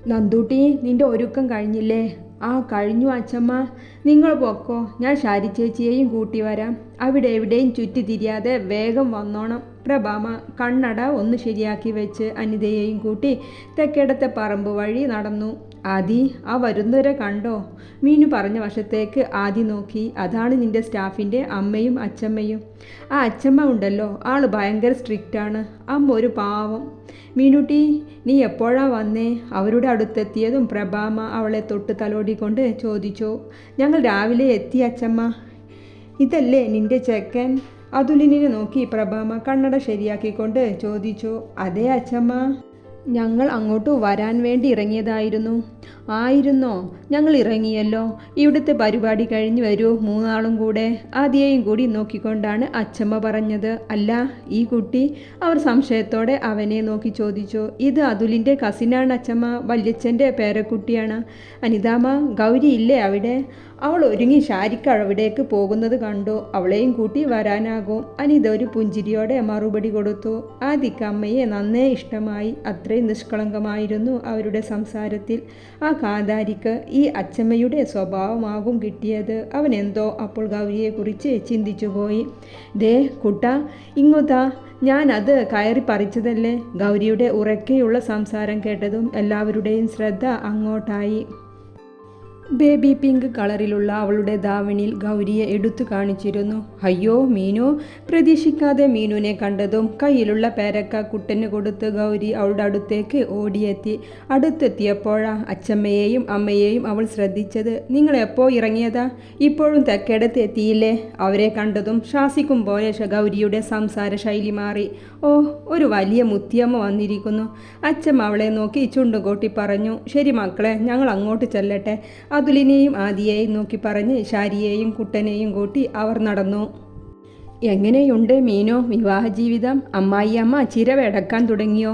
നന്ദൂട്ടി, നിന്റെ ഒരുക്കം കഴിഞ്ഞില്ലേ? ആ കഴിഞ്ഞു അച്ഛമ്മ. നിങ്ങൾ പൊക്കോ, ഞാൻ ശാരി ചേച്ചിയെയും കൂട്ടി വരാം. അവിടെ എവിടെയും ചുറ്റി തിരിയാതെ വേഗം വന്നോണം. പ്രഭാമ കണ്ണട ഒന്ന് ശരിയാക്കി വെച്ച് അനിതയെയും കൂട്ടി തെക്കേടത്തെ പറമ്പ് വഴി നടന്നു. ആദി, ആ വരുന്നവരെ കണ്ടോ? മീനു പറഞ്ഞ വശത്തേക്ക് ആദി നോക്കി. അതാണ് നിന്റെ സ്റ്റാഫിൻ്റെ അമ്മയും അച്ഛമ്മയും. ആ അച്ഛമ്മ ഉണ്ടല്ലോ, ആള് ഭയങ്കര സ്ട്രിക്റ്റാണ്. അമ്മ ഒരു പാവം. മീനുട്ടി, നീ എപ്പോഴാ വന്നേ? അവരുടെ അടുത്തെത്തിയതും പ്രഭാമ അവളെ തൊട്ട് തലോടിക്കൊണ്ട് ചോദിച്ചു. ഞങ്ങൾ രാവിലെ എത്തി അച്ഛമ്മ. ഇതല്ലേ നിന്റെ ചെക്കൻ? അതുലിനെ നോക്കി പ്രഭാമ കണ്ണട ശരിയാക്കിക്കൊണ്ട് ചോദിച്ചു. അതെ അച്ഛമ്മ, ഞങ്ങൾ അങ്ങോട്ട് വരാൻ വേണ്ടി ഇറങ്ങിയതായിരുന്നു. ആയിരുന്നോ? ഞങ്ങൾ ഇറങ്ങിയല്ലോ. ഇവിടുത്തെ പരിപാടി കഴിഞ്ഞ് വരൂ, മൂന്നാളും കൂടെ. ആദ്യയും കൂടി നോക്കിക്കൊണ്ടാണ് അച്ഛമ്മ പറഞ്ഞത്. അല്ല, ഈ കുട്ടി? അവർ സംശയത്തോടെ അവനെ നോക്കി ചോദിച്ചു. ഇത് അതുലിൻ്റെ കസിനാണ് അച്ഛമ്മ, വല്യച്ഛൻ്റെ പേരക്കുട്ടിയാണ്. അനിതാമ്മ, ഗൗരി ഇല്ലേ അവിടെ? അവൾ ഒരുങ്ങി ശാരിക്ക് അവിടേക്ക് പോകുന്നത് കണ്ടു. അവളെയും കൂട്ടി വരാനാകും. അനിത ഒരു പുഞ്ചിരിയോടെ മറുപടി കൊടുത്തു. ആദിക്ക് അമ്മയെ നന്നേ ഇഷ്ടമായി. അത്രയും നിഷ്കളങ്കമായിരുന്നു അവരുടെ സംസാരത്തിൽ. ആ കാന്താരിക്ക് ഈ അച്ഛമ്മയുടെ സ്വഭാവമാകും കിട്ടിയത്. അവൻ എന്തോ അപ്പോൾ ഗൗരിയെക്കുറിച്ച് ചിന്തിച്ചുപോയി. ദേ കുട്ട, ഇങ്ങോട്ടാ, ഞാനത് കയറി പറിച്ചതല്ലേ. ഗൗരിയുടെ ഉറക്കെയുള്ള സംസാരം കേട്ടതും എല്ലാവരുടെയും ശ്രദ്ധ അങ്ങോട്ടായി. ബേബി പിങ്ക് കളറിലുള്ള അവളുടെ ധാവണിയിൽ ഗൗരിയെ എടുത്തു കാണിച്ചിരുന്നു. അയ്യോ മീനു! പ്രതീക്ഷിക്കാതെ മീനുവിനെ കണ്ടതും കയ്യിലുള്ള പേരക്ക കുട്ടന് കൊടുത്ത് ഗൗരി അവളുടെ അടുത്തേക്ക് ഓടിയെത്തി. അടുത്തെത്തിയപ്പോഴാ അച്ഛമ്മയെയും അമ്മയെയും അവൾ ശ്രദ്ധിച്ചത്. നിങ്ങൾ എപ്പോ ഇറങ്ങിയതാ? ഇപ്പോഴും തെക്കേടത്ത് എത്തിയില്ലേ? അവരെ കണ്ടതും ശാസിക്കും പോലെ ഗൗരിയുടെ സംസാര ശൈലി മാറി. ഓ, ഒരു വലിയ മുത്തിയമ്മ വന്നിരിക്കുന്നു. അച്ഛമ്മ അവളെ നോക്കി ചുണ്ടുകൊട്ടി പറഞ്ഞു. ശരി മക്കളെ, ഞങ്ങൾ അങ്ങോട്ട് ചെല്ലട്ടെ. അതുലിനെയും ആദിയെയും നോക്കി പറഞ്ഞ് ശാരിയെയും കുട്ടനെയും കൂട്ടി അവർ നടന്നു. എങ്ങനെയുണ്ട് മീനു വിവാഹ ജീവിതം? അമ്മായിയമ്മ ചിരവടക്കാൻ തുടങ്ങിയോ?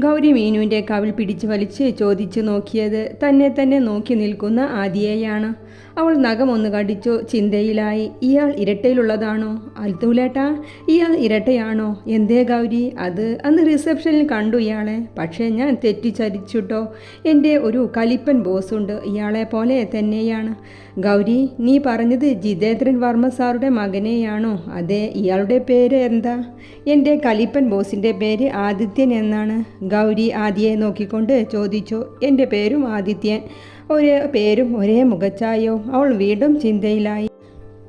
ഗൗരി മീനുവിൻ്റെ കവിൾ പിടിച്ചു വലിച്ച് ചോദിച്ചു നോക്കിയത് തന്നെ നോക്കി നിൽക്കുന്ന ആദിയെയാണ്. അവൾ നഖമൊന്ന് കടിച്ചു ചിന്തയിലായി. ഇയാൾ ഇരട്ടയിലുള്ളതാണോ? അൽത്തൂലേട്ടാ, ഇയാൾ ഇരട്ടയാണോ? എന്തേ ഗൗരി? അത് അന്ന് റിസപ്ഷനിൽ കണ്ടു ഇയാളെ. പക്ഷേ ഞാൻ തെറ്റിച്ചരിച്ചുട്ടോ. എൻ്റെ ഒരു കലിപ്പൻ ബോസുണ്ട്, ഇയാളെ പോലെ തന്നെയാണ്. ഗൗരി, നീ പറഞ്ഞത് ജിതേന്ദ്രൻ വർമ്മ സാറുടെ മകനെയാണോ? അതെ. ഇയാളുടെ പേര് എന്താ? എൻ്റെ കലിപ്പൻ ബോസിൻ്റെ പേര് ആദിത്യൻ എന്നാണ്. ഗൗരി ആദിയെ നോക്കിക്കൊണ്ട് ചോദിച്ചു. എൻ്റെ പേരും ആദിത്യൻ. ഒരേ പേരും ഒരേ മുഖച്ചായോ? അവൾ വീണ്ടും ചിന്തയിലായി.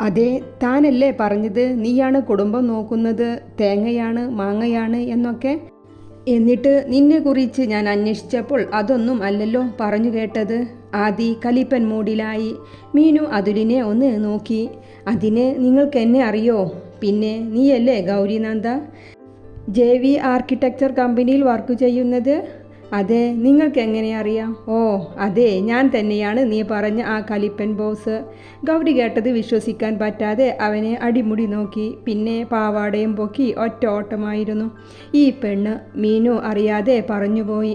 അതെ, താനല്ലേ പറഞ്ഞത് നീയാണ് കുടുംബം നോക്കുന്നത്, തേങ്ങയാണ് മാങ്ങയാണ് എന്നൊക്കെ? എന്നിട്ട് നിന്നെക്കുറിച്ച് ഞാൻ അന്വേഷിച്ചപ്പോൾ അതൊന്നും അല്ലല്ലോ പറഞ്ഞു കേട്ടത്. ആദി കലിപ്പൻ മൂഡിലായി. മീനു അതുലിനെ ഒന്ന് നോക്കി. അതിന് നിങ്ങൾക്ക് എന്നെ അറിയോ? പിന്നെ നീയല്ലേ ഗൗരിനന്ദ, JV ആർക്കിടെക്ചർ കമ്പനിയിൽ വർക്ക് ചെയ്യുന്നത്? അതെ. നിങ്ങൾക്ക് എങ്ങനെ അറിയാം? ഓ അതെ, ഞാൻ തന്നെയാണ് നീ പറഞ്ഞ ആ കലിപ്പൻ ബോസ്. ഗൗരി കേട്ടത് വിശ്വസിക്കാൻ പറ്റാതെ അവനെ അടിമുടി നോക്കി. പിന്നെ പാവാടയും പൊക്കി ഒറ്റ ഓട്ടമായിരുന്നു. ഈ പെണ്ണ്, മീനു അറിയാതെ പറഞ്ഞുപോയി.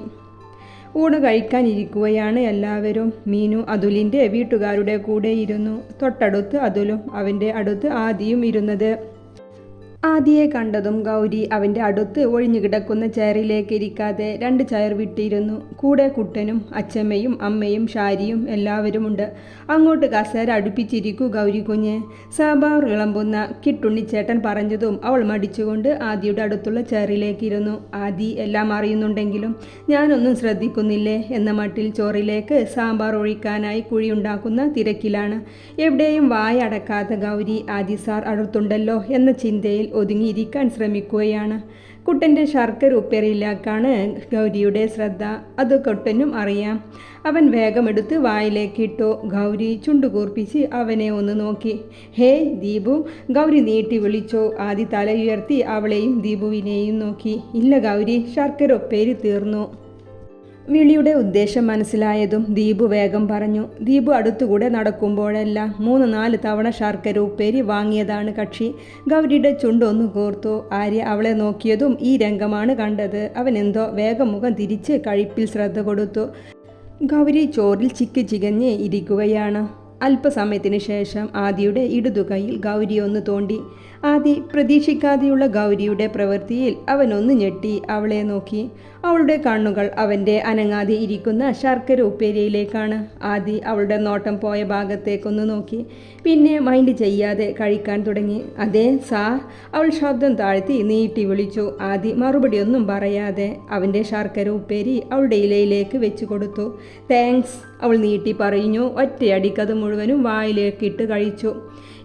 ഊണ് കഴിക്കാനിരിക്കുകയാണ് എല്ലാവരും. മീനു അതുലിൻ്റെ വീട്ടുകാരുടെ കൂടെ ഇരുന്നു. തൊട്ടടുത്ത് അതുലും അവൻ്റെ അടുത്ത് ആദിയും ഇരുന്നത്. ആദിയെ കണ്ടതും ഗൗരി അവൻ്റെ അടുത്ത് ഒഴിഞ്ഞു കിടക്കുന്ന ചെയറിലേക്ക് ഇരിക്കാതെ 2 ചെയർ വിട്ടിരുന്നു. കൂടെ കുട്ടനും അച്ഛമ്മയും അമ്മയും ശാരിയും എല്ലാവരുമുണ്ട്. അങ്ങോട്ട് കസേര അടുപ്പിച്ചിരിക്കൂ ഗൗരി കുഞ്ഞ്. സാമ്പാർ വിളമ്പുന്ന കിട്ടുണ്ണിച്ചേട്ടൻ പറഞ്ഞതും അവൾ മടിച്ചുകൊണ്ട് ആദിയുടെ അടുത്തുള്ള ചെയറിലേക്ക് ഇരുന്നു. ആദി എല്ലാം അറിയുന്നുണ്ടെങ്കിലും ഞാനൊന്നും ശ്രദ്ധിക്കുന്നില്ലേ എന്ന മട്ടിൽ ചോറിലേക്ക് സാമ്പാർ ഒഴിക്കാനായി കുഴിയുണ്ടാക്കുന്ന തിരക്കിലാണ്. എവിടെയും വായടക്കാത്ത ഗൗരി ആദി സാർ അടുത്തുണ്ടല്ലോ എന്ന ചിന്തയിൽ ഒതുങ്ങിയിരിക്കാൻ ശ്രമിക്കുകയാണ്. കുട്ടൻ്റെ ശർക്കര ഉപ്പേരിയിലേക്കാണ് ഗൗരിയുടെ ശ്രദ്ധ. അത് കുട്ടനും അറിയാം. അവൻ വേഗമെടുത്ത് വായിലേക്കിട്ടു. ഗൗരി ചുണ്ടുകൂർപ്പിച്ച് അവനെ ഒന്ന് നോക്കി. ഹേ ദീപു, ഗൗരി നീട്ടി വിളിച്ചു. ആദി തലയുയർത്തി അവളെയും ദീപുവിനെയും നോക്കി. ഇല്ല ഗൗരി, ശർക്കര ഉപ്പേരി തീർന്നു. വിളിയുടെ ഉദ്ദേശം മനസ്സിലായതും ദീപു വേഗം പറഞ്ഞു. ദീപു അടുത്തുകൂടെ നടക്കുമ്പോഴെല്ലാം 3-4 തവണ ശർക്കര ഉപ്പേരി വാങ്ങിയതാണ് കക്ഷി. ഗൗരിയുടെ ചുണ്ടൊന്നു കോർത്തു. ആര്യ അവളെ നോക്കിയതും ഈ രംഗമാണ് കണ്ടത്. അവൻ എന്തോ വേഗം മുഖം തിരിച്ച് കഴിപ്പിൽ ശ്രദ്ധ കൊടുത്തു. ഗൗരി ചോറിൽ ചികഞ്ഞ് ഇരിക്കുകയാണ്. അല്പസമയത്തിന് ശേഷം ആദിയുടെ ഇടതുകൈയിൽ ഗൗരി ഒന്ന് തോണ്ടി. ആദി പ്രതീക്ഷിക്കാതെയുള്ള ഗൗരിയുടെ പ്രവൃത്തിയിൽ അവനൊന്ന് ഞെട്ടി അവളെ നോക്കി. അവളുടെ കണ്ണുകൾ അവൻ്റെ അനങ്ങാതെ ഇരിക്കുന്ന ശർക്കര ഉപ്പേരിയിലേക്കാണ്. ആദി അവളുടെ നോട്ടം പോയ ഭാഗത്തേക്കൊന്ന് നോക്കി. പിന്നെ മൈൻഡ് ചെയ്യാതെ കഴിക്കാൻ തുടങ്ങി. അതെ സാർ, അവൾ ശബ്ദം താഴ്ത്തി നീട്ടി വിളിച്ചു. ആദി മറുപടിയൊന്നും പറയാതെ അവൻ്റെ ശർക്കര ഉപ്പേരി അവളുടെ ഇലയിലേക്ക് വെച്ചു കൊടുത്തു. താങ്ക്സ്, അവൾ നീട്ടി പറഞ്ഞു. ഒറ്റയടിക്കത് മുഴുവനും വായിലേക്കിട്ട് കഴിച്ചു.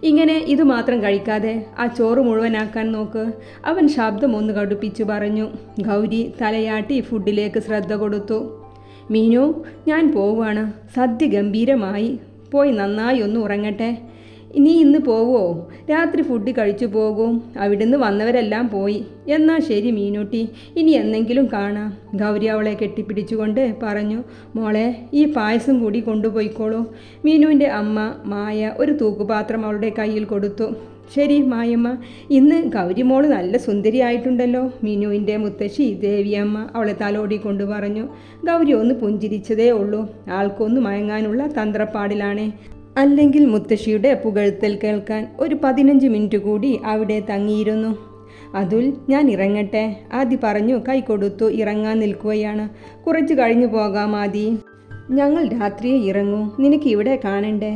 ഇങ്ങനെ ഇതുമാത്രം കഴിക്കാതെ ആ ചോറ് മുഴുവനാക്കാൻ നോക്ക്, അവൻ ശബ്ദം ഒന്ന് കടുപ്പിച്ചു പറഞ്ഞു. ഗൗരി തലയാട്ടി ഫുഡിലേക്ക് ശ്രദ്ധ കൊടുത്തു. മീനു, ഞാൻ പോവാണ്. സദ്യ ഗംഭീരമായി. പോയി നന്നായി ഒന്ന് ഉറങ്ങട്ടെ. നീ ഇന്ന് പോവോ? രാത്രി ഫുഡ് കഴിച്ചു പോകും. അവിടുന്ന് വന്നവരെല്ലാം പോയി. എന്നാൽ ശരി മീനൂട്ടി, ഇനി എന്നെങ്കിലും കാണാം. ഗൗരി അവളെ കെട്ടിപ്പിടിച്ചുകൊണ്ട് പറഞ്ഞു. മോളെ, ഈ പായസം കൂടി കൊണ്ടുപോയിക്കോളൂ. മീനുവിൻ്റെ അമ്മ മായ ഒരു തൂക്കുപാത്രം അവളുടെ കയ്യിൽ കൊടുത്തു. ശരി മായമ്മ, ഇന്ന് ഗൗരി മോള് നല്ല സുന്ദരിയായിട്ടുണ്ടല്ലോ. മീനുവിൻ്റെ മുത്തശ്ശി ദേവിയമ്മ അവളെ തലോടിക്കൊണ്ട് പറഞ്ഞു. ഗൗരി ഒന്ന് പുഞ്ചിരിച്ചതേ ഉള്ളൂ. ആൾക്കൊന്ന് മയങ്ങാനുള്ള തന്ത്രപ്പാടിലാണ്. അല്ലെങ്കിൽ മുത്തശ്ശിയുടെ പുകഴ്ത്തൽ കേൾക്കാൻ ഒരു 15 മിനിറ്റ് കൂടി അവിടെ തങ്ങിയിരുന്നു. അതുൽ, ഞാൻ ഇറങ്ങട്ടെ, ആദി പറഞ്ഞു കൈ കൊടുത്തു ഇറങ്ങാൻ നിൽക്കുകയാണ്. കുറച്ച് കഴിഞ്ഞു പോകാം ആദി. ഞങ്ങൾ രാത്രിയെ ഇറങ്ങൂ. നിനക്ക് ഇവിടെ കാണണ്ടേ?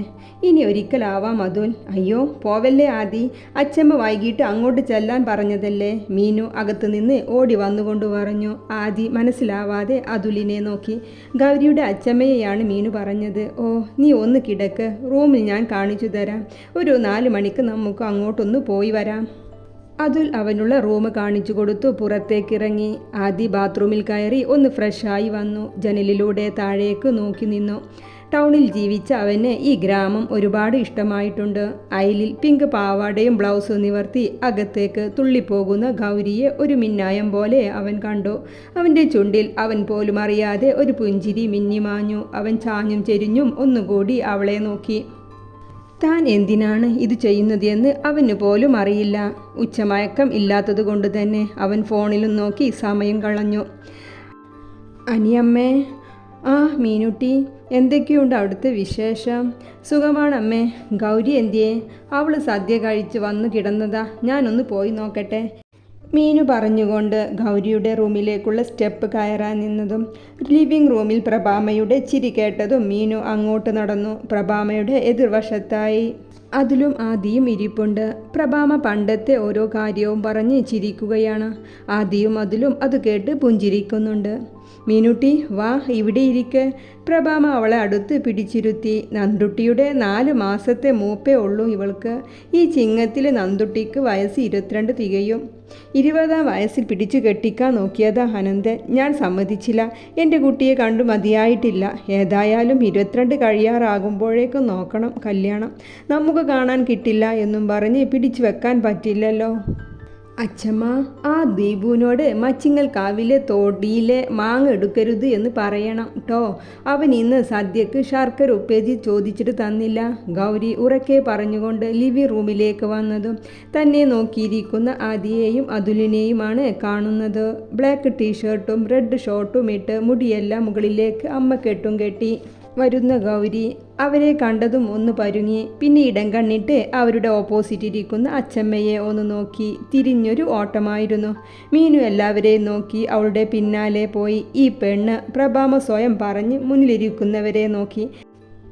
ഇനി ഒരിക്കലാവാം അതുൽ. അയ്യോ പോവല്ലേ ആദി, അച്ഛമ്മ വൈകിട്ട് അങ്ങോട്ട് ചെല്ലാൻ പറഞ്ഞതല്ലേ. മീനു അകത്തുനിന്ന് ഓടി വന്നുകൊണ്ട് പറഞ്ഞു. ആദി മനസ്സിലാവാതെ അതുലിനെ നോക്കി. ഗൗരിയുടെ അച്ഛമ്മയെയാണ് മീനു പറഞ്ഞത്. ഓ, നീ ഒന്ന് കിടക്ക്, റൂമിൽ ഞാൻ കാണിച്ചു തരാം. ഒരു 4 മണിക്ക് നമുക്ക് അങ്ങോട്ടൊന്ന് പോയി വരാം. അതുൽ അവനുള്ള റൂം കാണിച്ചു കൊടുത്തു പുറത്തേക്കിറങ്ങി. ആദി ബാത്റൂമിൽ കയറി ഒന്ന് ഫ്രഷായി വന്നു. ജനലിലൂടെ താഴേക്ക് നോക്കി നിന്നു. ടൗണിൽ ജീവിച്ച അവന് ഈ ഗ്രാമം ഒരുപാട് ഇഷ്ടമായിട്ടുണ്ട്. അയലിൽ പിങ്ക് പാവാടയും ബ്ലൗസും നിവർത്തി അകത്തേക്ക് തുള്ളിപ്പോകുന്ന ഗൗരിയെ ഒരു മിന്നായം പോലെ അവൻ കണ്ടു. അവൻ്റെ ചുണ്ടിൽ അവൻ പോലും അറിയാതെ ഒരു പുഞ്ചിരി മിന്നിമാഞ്ഞു. അവൻ ചാഞ്ഞും ചെരിഞ്ഞും ഒന്നുകൂടി അവളെ നോക്കി. താൻ എന്തിനാണ് ഇത് ചെയ്യുന്നത് എന്ന് അവന് പോലും അറിയില്ല. ഉച്ചമയക്കം ഇല്ലാത്തതുകൊണ്ട് തന്നെ അവൻ ഫോണിലും നോക്കി സമയം കളഞ്ഞു. അനിയമ്മേ. ആ മീനുട്ടി, എന്തൊക്കെയുണ്ട് അവിടുത്തെ വിശേഷം? സുഖമാണമ്മേ. ഗൗരി എന്തിയേ? അവൾ സദ്യ കഴിച്ച് വന്നു കിടന്നതാ. ഞാനൊന്ന് പോയി നോക്കട്ടെ. മീനു പറഞ്ഞുകൊണ്ട് ഗൗരിയുടെ റൂമിലേക്കുള്ള സ്റ്റെപ്പ് കയറാൻ നിന്നതും ലിവിംഗ് റൂമിൽ പ്രഭാമയുടെ ചിരി കേട്ടതും മീനു അങ്ങോട്ട് നടന്നു. പ്രഭാമയുടെ എതിർവശത്തായി അതിലും ആദിയും ഇരിപ്പുണ്ട്. പ്രഭാമ പണ്ടത്തെ ഓരോ കാര്യവും പറഞ്ഞ് ചിരിക്കുകയാണ്. ആദിയും അതിലും അത് കേട്ട് പുഞ്ചിരിക്കുന്നുണ്ട്. മീനുട്ടി വാ, ഇവിടെ ഇരിക്കെ. പ്രഭാമ അവളെ അടുത്ത് പിടിച്ചിരുത്തി. നന്ദുട്ടിയുടെ 4 മാസത്തെ മൂപ്പേ ഉള്ളൂ ഇവൾക്ക്. ഈ ചിങ്ങത്തിൽ നന്ദുട്ടിക്ക് വയസ്സ് 22 തികയും. 20-ാം വയസ്സിൽ പിടിച്ചു കെട്ടിക്കാൻ നോക്കിയതാ അനന്തൻ. ഞാൻ സമ്മതിച്ചില്ല. എൻ്റെ കുട്ടിയെ കണ്ടു മതിയായിട്ടില്ല. ഏതായാലും 22 കഴിയാറാകുമ്പോഴേക്കും നോക്കണം കല്യാണം. നമുക്ക് കാണാൻ കിട്ടില്ല എന്നും പറഞ്ഞ് പിടിച്ചു വെക്കാൻ പറ്റില്ലല്ലോ. അച്ഛമ്മ, ആ ദീപുവിനോട് മച്ചിങ്ങൽ കാവിലെ തോടിയിലെ മാങ്ങ എടുക്കരുത് എന്ന് പറയണം ട്ടോ. അവൻ ഇന്ന് സദ്യക്ക് ശർക്കര ഉപ്പേരി ചോദിച്ചിട്ട് തന്നില്ല. ഗൗരി ഉറക്കെ പറഞ്ഞുകൊണ്ട് ലിവിംഗ് റൂമിലേക്ക് വന്നതും തന്നെ നോക്കിയിരിക്കുന്ന ആദിയെയും അതുലിനെയുമാണ് കാണുന്നത്. ബ്ലാക്ക് ടീഷർട്ടും റെഡ് ഷോർട്ടും ഇട്ട് മുടിയെല്ലാം മുകളിലേക്ക് അമ്മ കെട്ടും കെട്ടി വരുന്ന ഗൗരി അവരെ കണ്ടതും ഒന്ന് പരുങ്ങി. പിന്നെ ഇടം കണ്ണിട്ട് അവരുടെ ഓപ്പോസിറ്റ് ഇരിക്കുന്ന അച്ചമ്മയെ ഒന്ന് നോക്കി തിരിഞ്ഞൊരു ഓട്ടമായിരുന്നു. മീനു എല്ലാവരെയും നോക്കി അവളുടെ പിന്നാലെ പോയി. ഈ പെണ്ണ്, പ്രഭാമ സ്വയം പറഞ്ഞ് മുന്നിലിരിക്കുന്നവരെ നോക്കി.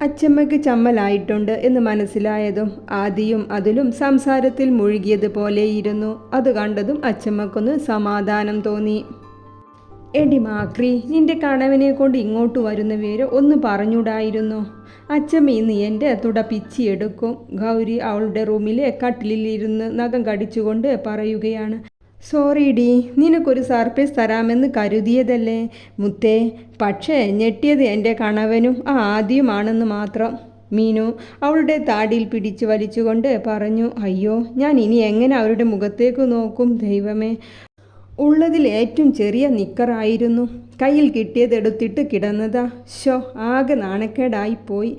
അച്ചമ്മയ്ക്ക് ചമ്മലായിട്ടുണ്ട് എന്ന് മനസ്സിലായതും ആദിയും അതിലും സംസാരത്തിൽ മുഴുകിയതുപോലെയിരുന്നു. അത് കണ്ടതും അച്ചമ്മക്കൊന്ന് സമാധാനം തോന്നി. എടി മാക്രി, നിന്റെ കണവനെ കൊണ്ട് ഇങ്ങോട്ട് വരുന്ന വിവരം ഒന്ന് പറഞ്ഞൂടായിരുന്നു? അച്ചമ്മ ഇന്ന് എൻ്റെ തുട പിച്ചിയെടുക്കും. ഗൗരി അവളുടെ റൂമിലെ കട്ടിലിരുന്ന് നഖം കടിച്ചുകൊണ്ട് പറയുകയാണ്. സോറി ഡി, നിനക്കൊരു സർപ്രൈസ് തരാമെന്ന് കരുതിയതല്ലേ മുത്തേ. പക്ഷേ ഞെട്ടിയത് എൻ്റെ കണവനും ആ ആദ്യമാണെന്ന് മാത്രം. മീനു അവളുടെ താടിയിൽ പിടിച്ചു വലിച്ചുകൊണ്ട് പറഞ്ഞു. അയ്യോ, ഞാൻ ഇനി എങ്ങനെ അവരുടെ മുഖത്തേക്ക് നോക്കും ദൈവമേ. ഉള്ളതിൽ ഏറ്റവും ചെറിയ നിക്കറായിരുന്നു. കയ്യിൽ കിട്ടിയതെടുത്തിട്ട് കിടന്നതാ. ആകെ നാണക്കേടായിപ്പോയി.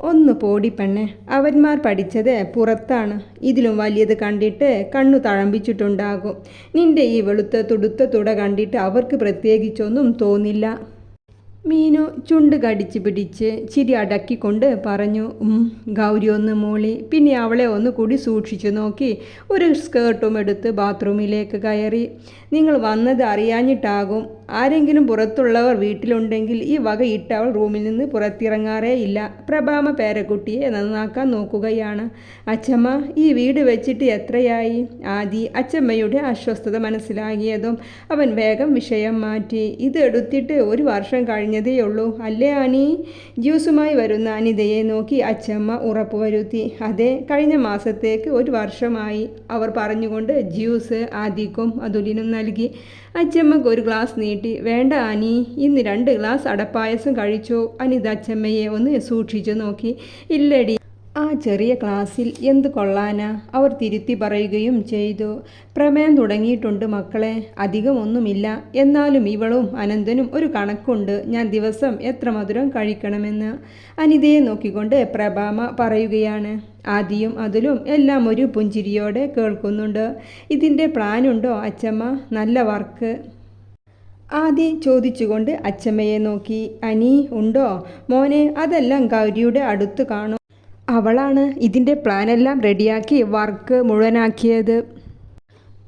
ഒന്ന് പോടി പെണ്ണെ, അവന്മാർ പഠിച്ചത് പുറത്താണ്. ഇതിലും വലിയത് കണ്ടിട്ട് കണ്ണു തഴമ്പിച്ചിട്ടുണ്ടാകും. നിന്റെ ഈ വെളുത്ത തുടുത്ത തുട കണ്ടിട്ട് അവർക്ക് പ്രത്യേകിച്ചൊന്നും തോന്നില്ല. മീനു ചുണ്ട് കടിച്ച് പിടിച്ച് ചിരി അടക്കിക്കൊണ്ട് പറഞ്ഞു. ഗൗരി ഒന്ന് മൂളി. പിന്നെ അവളെ ഒന്ന് കൂടി സൂക്ഷിച്ചു നോക്കി ഒരു സ്കേർട്ടും എടുത്ത് ബാത്റൂമിലേക്ക് കയറി. നിങ്ങൾ വന്നത് അറിയാഞ്ഞിട്ടാകും. ആരെങ്കിലും പുറത്തുള്ളവർ വീട്ടിലുണ്ടെങ്കിൽ ഈ വക ഇട്ട് അവൾ റൂമിൽ നിന്ന് പുറത്തിറങ്ങാറേ ഇല്ല. പ്രഭാമ പേരക്കുട്ടിയെ നന്നാക്കാൻ നോക്കുകയാണ്. അച്ഛമ്മ, ഈ വീട് വെച്ചിട്ട് എത്രയായി? ആദി അച്ഛമ്മയുടെ അസ്വസ്ഥത മനസ്സിലാക്കിയതും അവൻ വേഗം വിഷയം മാറ്റി. ഇത് എടുത്തിട്ട് 1 വർഷം കഴിഞ്ഞതേയുള്ളൂ അല്ലേ ആനി? ജ്യൂസുമായി വരുന്ന അനിതയെ നോക്കി അച്ഛമ്മ ഉറപ്പുവരുത്തി. അതെ, കഴിഞ്ഞ മാസത്തേക്ക് 1 വർഷമായി. അവർ പറഞ്ഞുകൊണ്ട് ജ്യൂസ് ആദിക്കും അതുലിനും നൽകി. അച്ഛമ്മക്ക് ഒരു ഗ്ലാസ് നീട്ടി. വേണ്ട ആനി, ഇന്ന് 2 ഗ്ലാസ് അടപ്പായസം കഴിച്ചു. അനിത അച്ഛമ്മയെ ഒന്ന് സൂക്ഷിച്ചു നോക്കി. ഇല്ലടി, ആ ചെറിയ ക്ലാസ്സിൽ എന്ത് കൊള്ളാനാ? അവർ തിരുത്തി പറയുകയും ചെയ്തു. പ്രമേയം തുടങ്ങിയിട്ടുണ്ട് മക്കളെ, അധികം ഒന്നുമില്ല. എന്നാലും ഇവളും അനന്തനും ഒരു കണക്കുണ്ട്. ഞാൻ ദിവസം എത്ര മധുരം കഴിക്കണമെന്ന്. അനിതയെ നോക്കിക്കൊണ്ട് പ്രഭാമ പറയുകയാണ്. ആദിയും അതിലും എല്ലാം ഒരു പുഞ്ചിരിയോടെ കേൾക്കുന്നുണ്ട്. ഇതിൻ്റെ പ്ലാനുണ്ടോ അച്ഛമ്മ? നല്ല വർക്ക്. ആദി ചോദിച്ചുകൊണ്ട് അച്ഛമ്മയെ നോക്കി. അനി ഉണ്ടോ മോനെ? അതെല്ലാം ഗൗരിയുടെ അടുത്ത് കാണും. അവളാണ് ഇതിൻ്റെ പ്ലാനെല്ലാം റെഡിയാക്കി വർക്ക് മുഴുവനാക്കിയത്.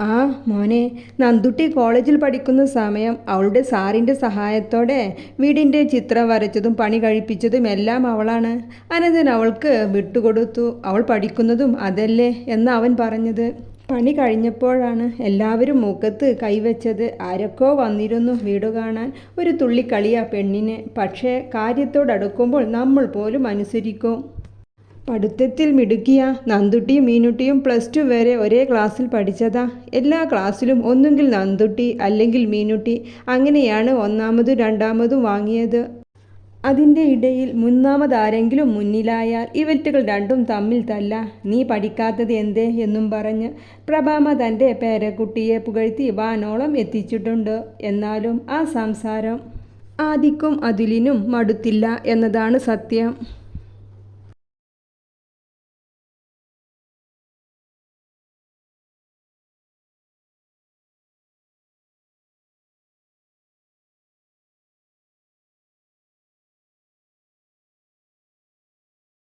ആ മോനെ, നന്ദുട്ടി കോളേജിൽ പഠിക്കുന്ന സമയം അവളുടെ സാറിൻ്റെ സഹായത്തോടെ വീടിൻ്റെ ചിത്രം വരച്ചതും പണി കഴിപ്പിച്ചതും എല്ലാം അവളാണ്. അനന്തൻ അവൾക്ക് വിട്ടുകൊടുത്തു. അവൾ പഠിക്കുന്നതും അതല്ലേ എന്ന് അവൻ പറഞ്ഞത്. പണി കഴിഞ്ഞപ്പോഴാണ് എല്ലാവരും മുഖത്ത് കൈവച്ചത്. ആരൊക്കെ വന്നിരുന്നു വീട് കാണാൻ. ഒരു തുള്ളിക്കളിയാ പെണ്ണിന്. പക്ഷേ കാര്യത്തോടടുക്കുമ്പോൾ നമ്മൾ പോലും അനുസരിക്കും. പഠിത്തത്തിൽ മിടുക്കിയ നന്ദുട്ടിയും മീനുട്ടിയും +2 വരെ ഒരേ ക്ലാസ്സിൽ പഠിച്ചതാ. എല്ലാ ക്ലാസ്സിലും ഒന്നുകിൽ നന്ദുട്ടി അല്ലെങ്കിൽ മീനുട്ടി. അങ്ങനെയാണ് 1ാമതും 2ാമതും വാങ്ങിയത്. അതിൻ്റെ ഇടയിൽ 3ാമതാരെങ്കിലും മുന്നിലായാൽ ഇവറ്റുകൾ രണ്ടും തമ്മിൽ തല്ല. നീ പഠിക്കാത്തത് എന്തേ എന്നും പറഞ്ഞ് പ്രഭാമ തൻ്റെ പേരക്കുട്ടിയെ പുകഴ്ത്തി വാനോളം എത്തിച്ചിട്ടുണ്ട്. എന്നാലും ആ സംസാരം ആദിക്കും അതുലിനും മടുത്തില്ല എന്നതാണ് സത്യം.